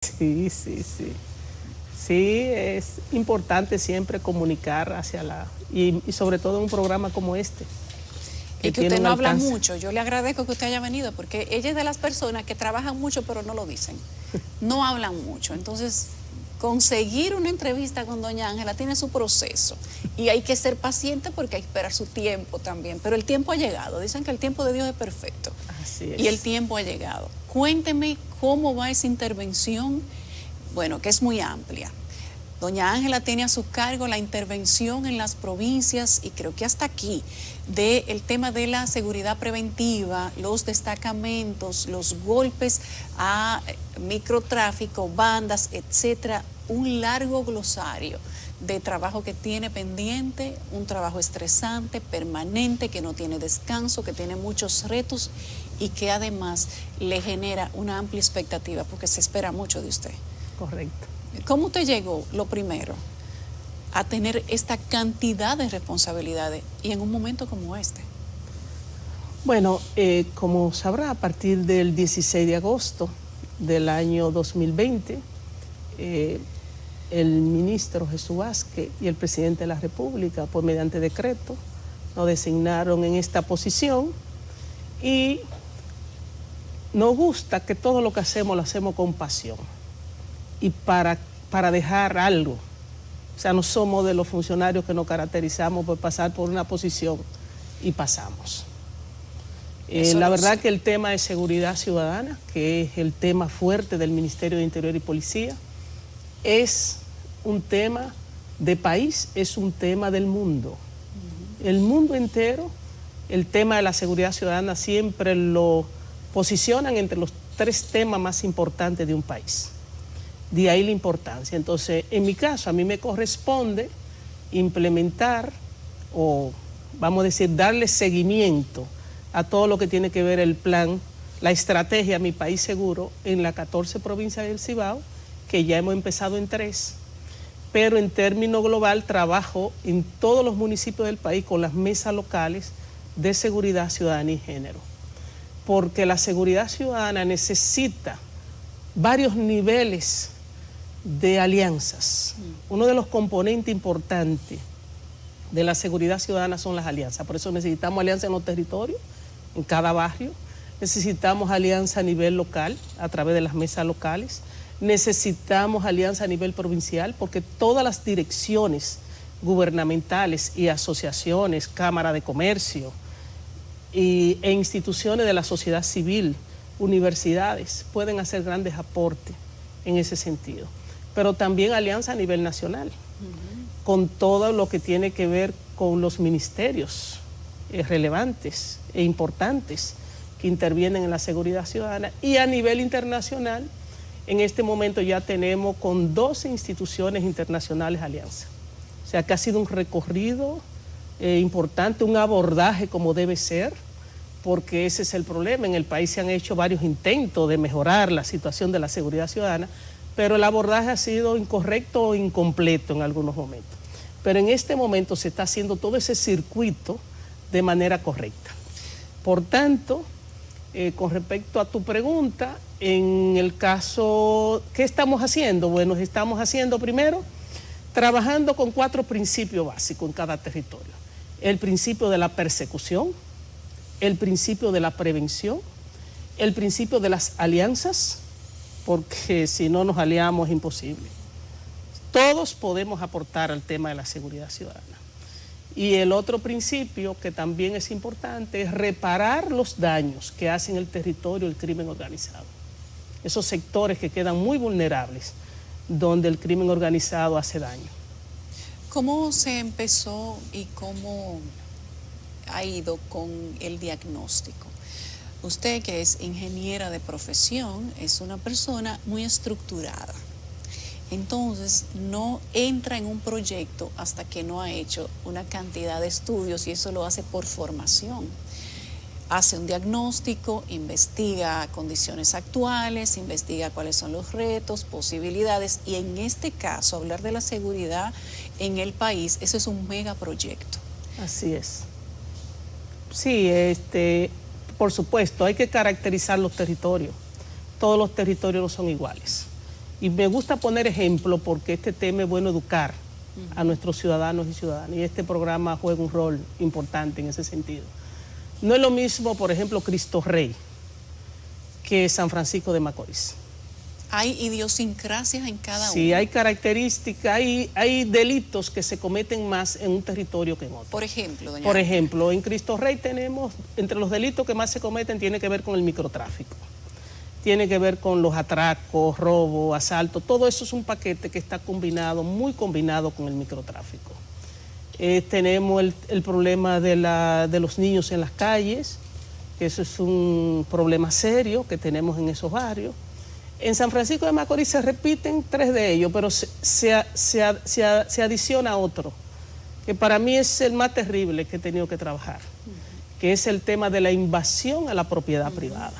Sí, sí, sí. Sí, es importante siempre comunicar hacia y sobre todo en un programa como este, que Y que tiene usted un no habla alcance. mucho. Yo le agradezco que usted haya venido porque ella es de las personas que trabajan mucho pero no lo dicen. No hablan mucho. Entonces, conseguir una entrevista con doña Ángela tiene su proceso y hay que ser paciente porque hay que esperar su tiempo también. Pero el tiempo ha llegado. Dicen que el tiempo de Dios es perfecto Así y el es. tiempo ha llegado. Cuénteme cómo va esa intervención, bueno, que es muy amplia. Doña Ángela tiene a su cargo la intervención en las provincias y creo que hasta aquí del tema de la seguridad preventiva, los destacamentos, los golpes a microtráfico, bandas, etcétera, un largo glosario de trabajo que tiene pendiente, un trabajo estresante, permanente, que no tiene descanso, que tiene muchos retos y que además le genera una amplia expectativa porque se espera mucho de usted. Correcto. ¿Cómo usted llegó, lo primero, a tener esta cantidad de responsabilidades y en un momento como este? Bueno, como sabrá, a partir del 16 de agosto del año 2020, el ministro Jesús Vázquez y el presidente de la República, pues mediante decreto, nos designaron en esta posición y nos gusta que todo lo que hacemos lo hacemos con pasión y para dejar algo. O sea, no somos de los funcionarios que nos caracterizamos por pasar por una posición y pasamos. La verdad que el tema de seguridad ciudadana, que es el tema fuerte del Ministerio de Interior y Policía, es un tema de país, es un tema del mundo. El mundo entero, el tema de la seguridad ciudadana siempre lo posicionan entre los 3 temas más importantes de un país. De ahí la importancia. Entonces, en mi caso, a mí me corresponde implementar o, vamos a decir, darle seguimiento a todo lo que tiene que ver el plan, la estrategia Mi País Seguro en las 14 provincias del Cibao, que ya hemos empezado en 3, pero en términos global trabajo en todos los municipios del país con las mesas locales de seguridad ciudadana y género, porque la seguridad ciudadana necesita varios niveles de alianzas. Uno de los componentes importantes de la seguridad ciudadana son las alianzas, por eso necesitamos alianzas en los territorios, en cada barrio, necesitamos alianza a nivel local, a través de las mesas locales, necesitamos alianza a nivel provincial, porque todas las direcciones gubernamentales y asociaciones, cámara de comercio e instituciones de la sociedad civil, universidades, pueden hacer grandes aportes en ese sentido. Pero también alianza a nivel nacional, con todo lo que tiene que ver con los ministerios relevantes e importantes que intervienen en la seguridad ciudadana, y a nivel internacional. En este momento ya tenemos con 12 instituciones internacionales alianza. O sea que ha sido un recorrido importante, un abordaje como debe ser, porque ese es el problema. En el país se han hecho varios intentos de mejorar la situación de la seguridad ciudadana, pero el abordaje ha sido incorrecto o incompleto en algunos momentos. Pero en este momento se está haciendo todo ese circuito de manera correcta. Por tanto, con respecto a tu pregunta, en el caso, ¿qué estamos haciendo? Bueno, estamos haciendo primero, trabajando con 4 principios básicos en cada territorio. El principio de la persecución, el principio de la prevención, el principio de las alianzas, porque si no nos aliamos es imposible. Todos podemos aportar al tema de la seguridad ciudadana. Y el otro principio que también es importante es reparar los daños que hace en el territorio el crimen organizado. Esos sectores que quedan muy vulnerables, donde el crimen organizado hace daño. ¿Cómo se empezó y cómo ha ido con el diagnóstico? Usted, que es ingeniera de profesión, es una persona muy estructurada. Entonces, no entra en un proyecto hasta que no ha hecho una cantidad de estudios, y eso lo hace por formación. Hace un diagnóstico, investiga condiciones actuales, investiga cuáles son los retos, posibilidades, y en este caso, hablar de la seguridad en el país, eso es un megaproyecto. Así es. Sí, por supuesto, hay que caracterizar los territorios. Todos los territorios no son iguales. Y me gusta poner ejemplo porque este tema es bueno educar a nuestros ciudadanos y ciudadanas, y este programa juega un rol importante en ese sentido. No es lo mismo, por ejemplo, Cristo Rey que San Francisco de Macorís. Hay idiosincrasias en cada uno. Sí, hay características, hay delitos que se cometen más en un territorio que en otro. Por ejemplo, doña Por Ángela. ejemplo, en Cristo Rey tenemos, entre los delitos que más se cometen, tiene que ver con el microtráfico. Tiene que ver con los atracos, robo, asalto, todo eso es un paquete que está combinado, muy combinado con el microtráfico. Tenemos el problema de los niños en las calles, que eso es un problema serio que tenemos en esos barrios. En San Francisco de Macorís se repiten 3 de ellos, pero se adiciona otro, que para mí es el más terrible que he tenido que trabajar, que es el tema de la invasión a la propiedad privada.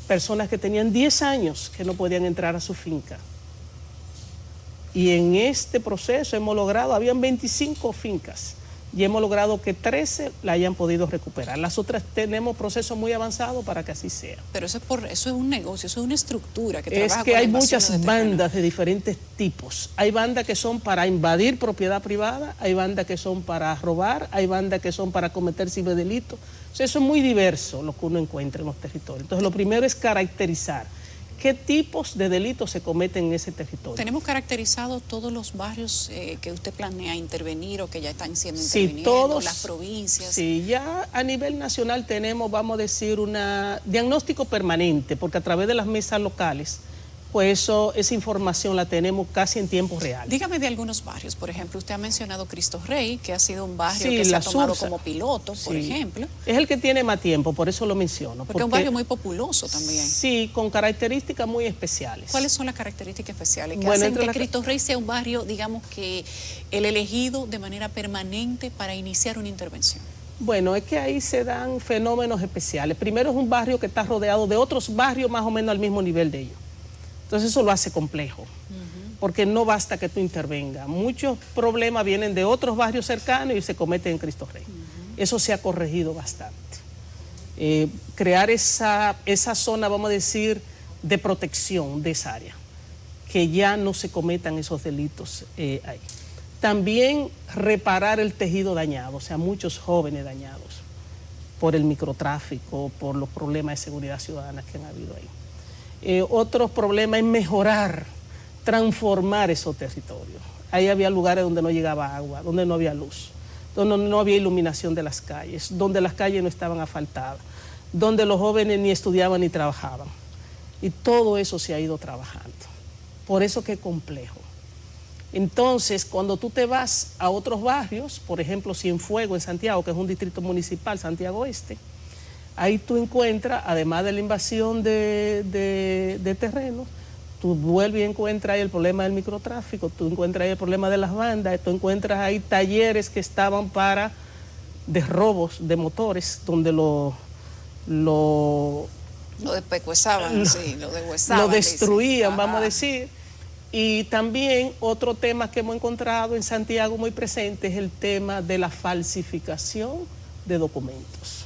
Personas que tenían 10 años que no podían entrar a su finca. Y en este proceso hemos logrado, habían 25 fincas, y hemos logrado que 13 la hayan podido recuperar. Las otras tenemos procesos muy avanzados para que así sea. Pero eso es un negocio, eso es una estructura que Es trabaja que con la hay invasión muchas bandas de diferentes tipos. Hay bandas que son para invadir propiedad privada, hay bandas que son para robar, hay bandas que son para cometer ciberdelitos. O sea, eso es muy diverso lo que uno encuentra en los territorios. Entonces, lo primero es caracterizar qué tipos de delitos se cometen en ese territorio. ¿Tenemos caracterizados todos los barrios que usted planea intervenir o que ya están siendo Sí, intervenidos, todos, las provincias? Sí, ya a nivel nacional tenemos, vamos a decir, un diagnóstico permanente, porque a través de las mesas locales, pues esa información la tenemos casi en tiempo real. Dígame de algunos barrios, por ejemplo, usted ha mencionado Cristo Rey, que ha sido un barrio Sí, que se ha La tomado Sursa, como piloto, por sí, ejemplo. Es el que tiene más tiempo, por eso lo menciono. Porque es un barrio muy populoso también. Sí, con características muy especiales. ¿Cuáles son las características especiales que Bueno, hacen que entre Cristo Rey sea un barrio, digamos que el elegido de manera permanente para iniciar una intervención? Bueno, es que ahí se dan fenómenos especiales. Primero, es un barrio que está rodeado de otros barrios más o menos al mismo nivel de ellos. Entonces eso lo hace complejo, porque no basta que tú intervengas. Muchos problemas vienen de otros barrios cercanos y se cometen en Cristo Rey. Eso se ha corregido bastante. Crear esa zona, vamos a decir, de protección de esa área, que ya no se cometan esos delitos ahí. También reparar el tejido dañado, o sea, muchos jóvenes dañados por el microtráfico, por los problemas de seguridad ciudadana que han habido ahí. Otro problema es mejorar, transformar esos territorios. Ahí había lugares donde no llegaba agua, donde no había luz, donde no había iluminación de las calles, donde las calles no estaban asfaltadas, donde los jóvenes ni estudiaban ni trabajaban. Y todo eso se ha ido trabajando. Por eso que es complejo. Entonces, cuando tú te vas a otros barrios, por ejemplo, Cienfuegos en Santiago, que es un distrito municipal, Santiago Oeste, ahí tú encuentras, además de la invasión de terrenos, tú vuelves y encuentras ahí el problema del microtráfico, tú encuentras ahí el problema de las bandas, tú encuentras ahí talleres que estaban de robos de motores, donde lo despecuezaban, sí, lo deshuesaban. Lo destruían, dicen. vamos a decir. Y también otro tema que hemos encontrado en Santiago muy presente es el tema de la falsificación de documentos.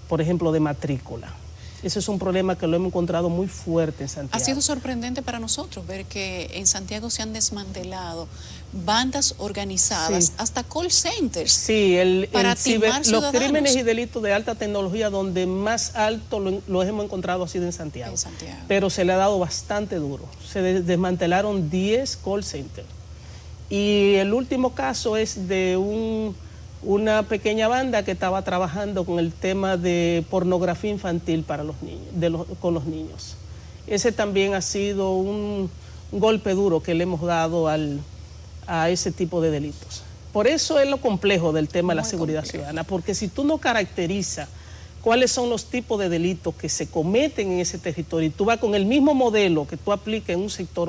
Por ejemplo, de matrícula. Ese es un problema que lo hemos encontrado muy fuerte en Santiago. Ha sido sorprendente para nosotros ver que en Santiago se han desmantelado bandas organizadas, Sí. hasta call centers. Sí, para timar los ciudadanos. crímenes y delitos de alta tecnología donde más alto lo hemos encontrado ha sido en Santiago. En Santiago. Pero se le ha dado bastante duro. Se desmantelaron 10 call centers. Y el último caso es de una pequeña banda que estaba trabajando con el tema de pornografía infantil para los niños, con los niños. Ese también ha sido un golpe duro que le hemos dado a ese tipo de delitos. Por eso es lo complejo del tema de la seguridad ciudadana, porque si tú no caracterizas cuáles son los tipos de delitos que se cometen en ese territorio y tú vas con el mismo modelo que tú apliques en un sector,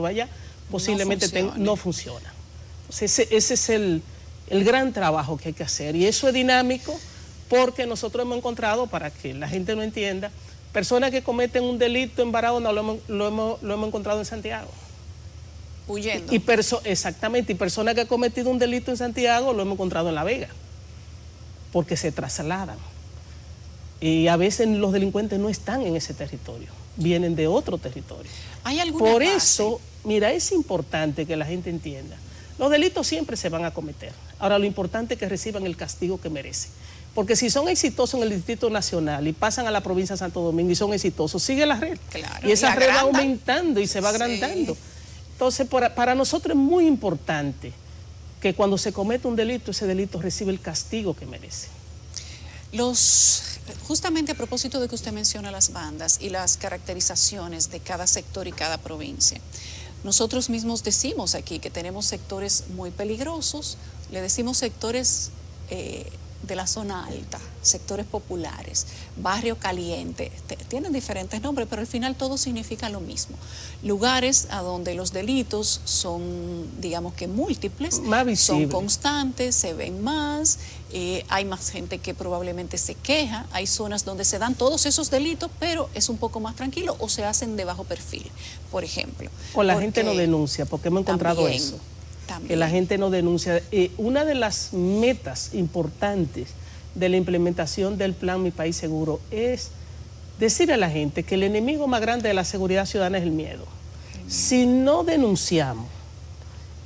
posiblemente no funciona. Entonces, ese es el gran trabajo que hay que hacer, y eso es dinámico porque nosotros hemos encontrado, para que la gente no entienda, personas que cometen un delito en Barahona lo hemos encontrado en Santiago. Huyendo. Exactamente, y personas que han cometido un delito en Santiago lo hemos encontrado en La Vega, porque se trasladan. Y a veces los delincuentes no están en ese territorio, vienen de otro territorio. ¿Hay alguna Por base? eso mira, es importante que la gente entienda. Los delitos siempre se van a cometer. Ahora, lo importante es que reciban el castigo que merecen. Porque si son exitosos en el Distrito Nacional y pasan a la provincia de Santo Domingo y son exitosos, sigue la red. Claro, y esa red va aumentando y se va agrandando. Sí. Entonces, para nosotros es muy importante que cuando se comete un delito, ese delito recibe el castigo que merece. Justamente a propósito de que usted menciona las bandas y las caracterizaciones de cada sector y cada provincia, nosotros mismos decimos aquí que tenemos sectores muy peligrosos, le decimos sectores de la zona alta, sectores populares, barrio caliente, tienen diferentes nombres, pero al final todo significa lo mismo. Lugares a donde los delitos son, digamos que múltiples, son constantes, se ven más, hay más gente que probablemente se queja, hay zonas donde se dan todos esos delitos, pero es un poco más tranquilo o se hacen de bajo perfil, por ejemplo. O la gente no denuncia, porque hemos encontrado eso. Que la gente no denuncia. Una de las metas importantes de la implementación del plan Mi País Seguro es decir a la gente que el enemigo más grande de la seguridad ciudadana es el miedo. Si no denunciamos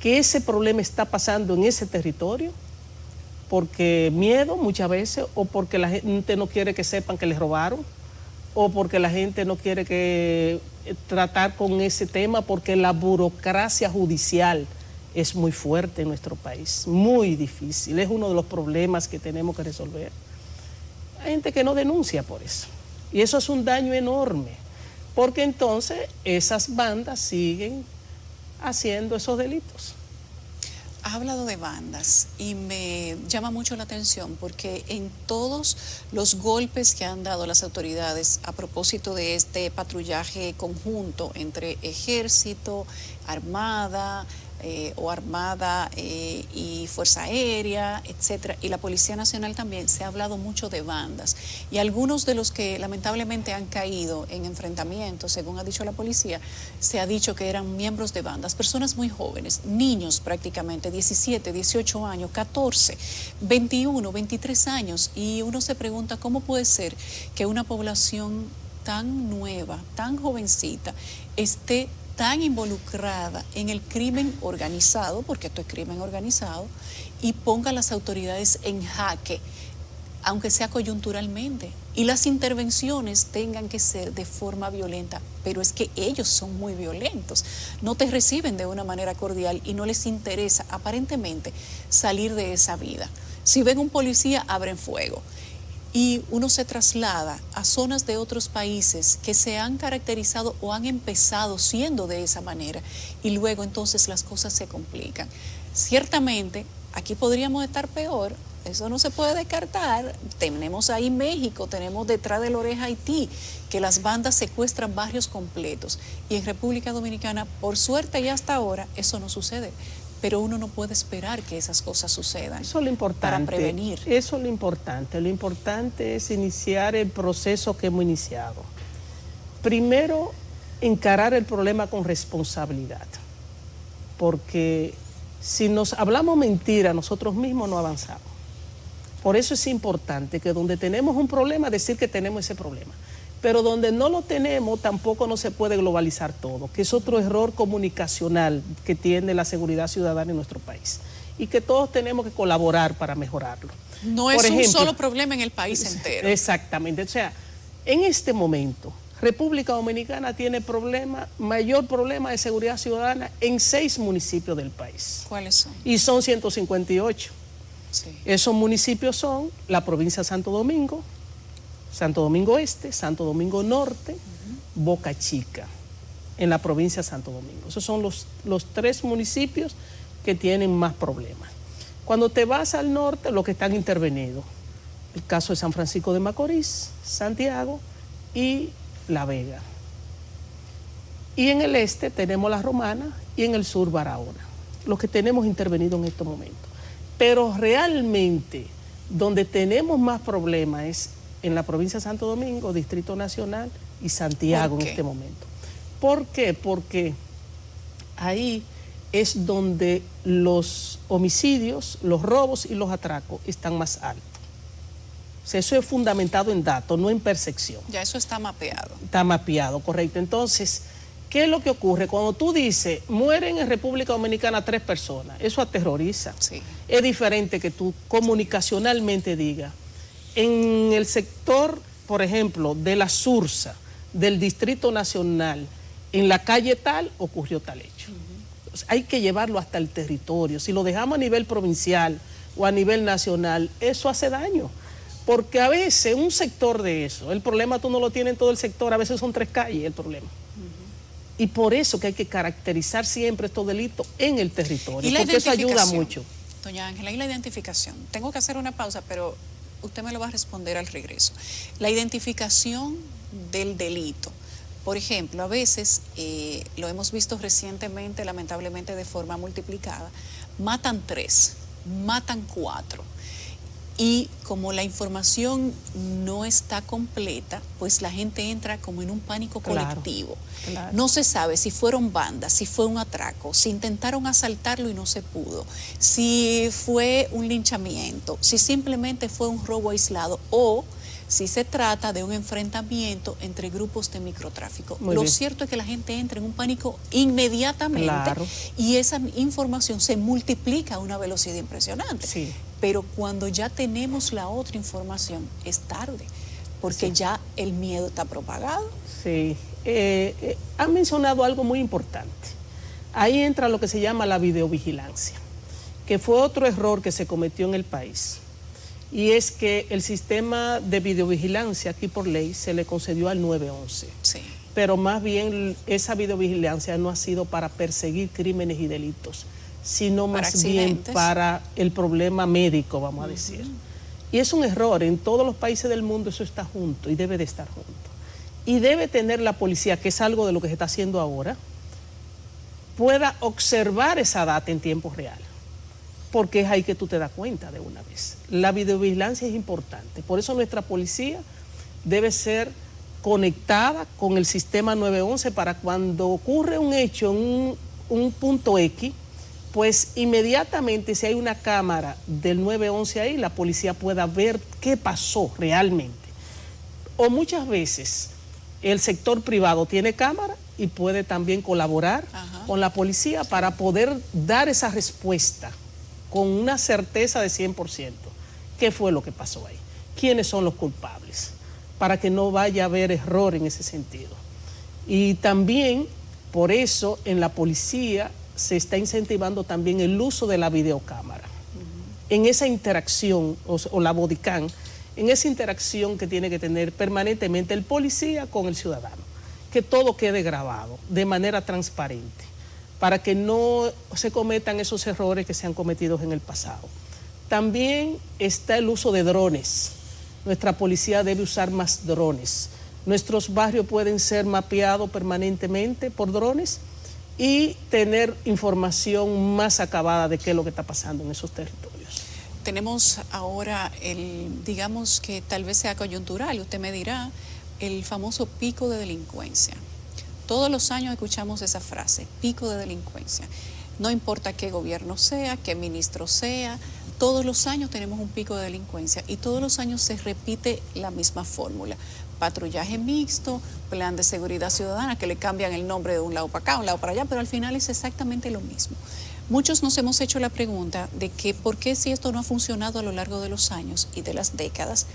que ese problema está pasando en ese territorio, porque miedo muchas veces, o porque la gente no quiere que sepan que les robaron, o porque la gente no quiere que tratar con ese tema, porque la burocracia judicial es muy fuerte en nuestro país, muy difícil, es uno de los problemas que tenemos que resolver. Hay gente que no denuncia por eso, y eso es un daño enorme, porque entonces esas bandas siguen haciendo esos delitos. Ha hablado de bandas y me llama mucho la atención porque en todos los golpes que han dado las autoridades a propósito de este patrullaje conjunto entre Ejército, Armada, y Fuerza Aérea, etcétera, y la Policía Nacional también, se ha hablado mucho de bandas. Y algunos de los que lamentablemente han caído en enfrentamientos, según ha dicho la policía, se ha dicho que eran miembros de bandas, personas muy jóvenes, niños prácticamente, 17, 18 años, 14, 21, 23 años, y uno se pregunta cómo puede ser que una población tan nueva, tan jovencita, esté tan involucrada en el crimen organizado, porque esto es crimen organizado, y ponga a las autoridades en jaque, aunque sea coyunturalmente, y las intervenciones tengan que ser de forma violenta, pero es que ellos son muy violentos, no te reciben de una manera cordial y no les interesa aparentemente salir de esa vida. Si ven un policía, abren fuego. Y uno se traslada a zonas de otros países que se han caracterizado o han empezado siendo de esa manera y luego entonces las cosas se complican. Ciertamente, aquí podríamos estar peor, eso no se puede descartar. Tenemos ahí México, tenemos detrás de la oreja Haití, que las bandas secuestran barrios completos. Y en República Dominicana, por suerte y hasta ahora, eso no sucede. Pero uno no puede esperar que esas cosas sucedan. Eso es lo importante. Para prevenir. Eso es lo importante. Lo importante es iniciar el proceso que hemos iniciado. Primero, encarar el problema con responsabilidad. Porque si nos hablamos mentira, nosotros mismos no avanzamos. Por eso es importante que donde tenemos un problema, decir que tenemos ese problema. Pero donde no lo tenemos, tampoco no se puede globalizar todo, que es otro error comunicacional que tiene la seguridad ciudadana en nuestro país y que todos tenemos que colaborar para mejorarlo. No es un solo problema en el país entero. Exactamente. O sea, en este momento, República Dominicana tiene mayor problema de seguridad ciudadana en 6 municipios del país. ¿Cuáles son? Y son 158. Sí. Esos municipios son la provincia de Santo Domingo, Santo Domingo Este, Santo Domingo Norte, Boca Chica, en la provincia de Santo Domingo. Esos son los 3 municipios que tienen más problemas. Cuando te vas al norte, los que están intervenidos, el caso de San Francisco de Macorís, Santiago y La Vega. Y en el este tenemos La Romana y en el sur Barahona, los que tenemos intervenido en estos momentos. Pero realmente donde tenemos más problemas es en la provincia de Santo Domingo, Distrito Nacional y Santiago en este momento. ¿Por qué? Porque ahí es donde los homicidios, los robos y los atracos están más altos. O sea, eso es fundamentado en datos, no en percepción. Ya eso está mapeado. Está mapeado, correcto. Entonces, ¿Qué es lo que ocurre? Cuando tú dices, mueren en República Dominicana 3 personas, eso aterroriza. Sí. Es diferente que tú comunicacionalmente digas, en el sector, por ejemplo, de la Sursa, del Distrito Nacional, en la calle tal, ocurrió tal hecho. Entonces, hay que llevarlo hasta el territorio. Si lo dejamos a nivel provincial o a nivel nacional, eso hace daño. Porque a veces un sector de eso, el problema tú no lo tienes en todo el sector, a veces son 3 calles el problema. Y por eso que hay que caracterizar siempre estos delitos en el territorio, porque eso ayuda mucho. Doña Ángela, y la identificación. Tengo que hacer una pausa, pero usted me lo va a responder al regreso. La identificación del delito. Por ejemplo, a veces, lo hemos visto recientemente, lamentablemente de forma multiplicada, matan 3, matan 4. Y como la información no está completa, pues la gente entra como en un pánico colectivo. Claro. No se sabe si fueron bandas, si fue un atraco, si intentaron asaltarlo y no se pudo, si fue un linchamiento, si simplemente fue un robo aislado o si se trata de un enfrentamiento entre grupos de microtráfico. Lo cierto es que la gente entra en un pánico inmediatamente, claro, y esa información se multiplica a una velocidad impresionante. Sí. Pero cuando ya tenemos la otra información, es tarde, porque ya el miedo está propagado. Sí, han mencionado algo muy importante. Ahí entra lo que se llama la videovigilancia, que fue otro error que se cometió en el país. Y es que el sistema de videovigilancia aquí por ley se le concedió al 911. Sí. Pero más bien esa videovigilancia no ha sido para perseguir crímenes y delitos, sino más bien para el problema médico, vamos a decir. Y es un error, en todos los países del mundo eso está junto y debe de estar junto. Y debe tener la policía, que es algo de lo que se está haciendo ahora, pueda observar esa data en tiempo real, porque es ahí que tú te das cuenta de una vez. La videovigilancia es importante, por eso nuestra policía debe ser conectada con el sistema 911 para cuando ocurre un hecho en un punto X, pues inmediatamente si hay una cámara del 911 ahí, la policía pueda ver qué pasó realmente. O muchas veces el sector privado tiene cámara y puede también colaborar con la policía para poder dar esa respuesta con una certeza de 100%. ¿Qué fue lo que pasó ahí? ¿Quiénes son los culpables? Para que no vaya a haber error en ese sentido. Y también, por eso, en la policía se está incentivando también el uso de la videocámara. En esa interacción, o la bodycam, en esa interacción que tiene que tener permanentemente el policía con el ciudadano. Que todo quede grabado de manera transparente, para que no se cometan esos errores que se han cometido en el pasado. También está el uso de drones. Nuestra policía debe usar más drones. Nuestros barrios pueden ser mapeados permanentemente por drones y tener información más acabada de qué es lo que está pasando en esos territorios. Tenemos ahora digamos que tal vez sea coyuntural, usted me dirá, el famoso pico de delincuencia. Todos los años escuchamos esa frase, pico de delincuencia. No importa qué gobierno sea, qué ministro sea, todos los años tenemos un pico de delincuencia y todos los años se repite la misma fórmula. Patrullaje mixto, plan de seguridad ciudadana, que le cambian el nombre de un lado para acá, un lado para allá, pero al final es exactamente lo mismo. Muchos nos hemos hecho la pregunta de que por qué si esto no ha funcionado a lo largo de los años y de las décadas,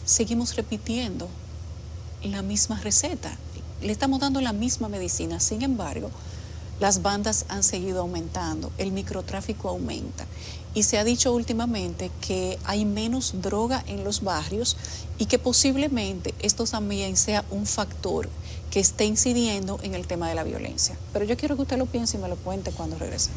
seguimos repitiendo la misma receta, le estamos dando la misma medicina. Sin embargo, las bandas han seguido aumentando, el microtráfico aumenta y se ha dicho últimamente que hay menos droga en los barrios y que posiblemente esto también sea un factor que esté incidiendo en el tema de la violencia. Pero yo quiero que usted lo piense y me lo cuente cuando regrese.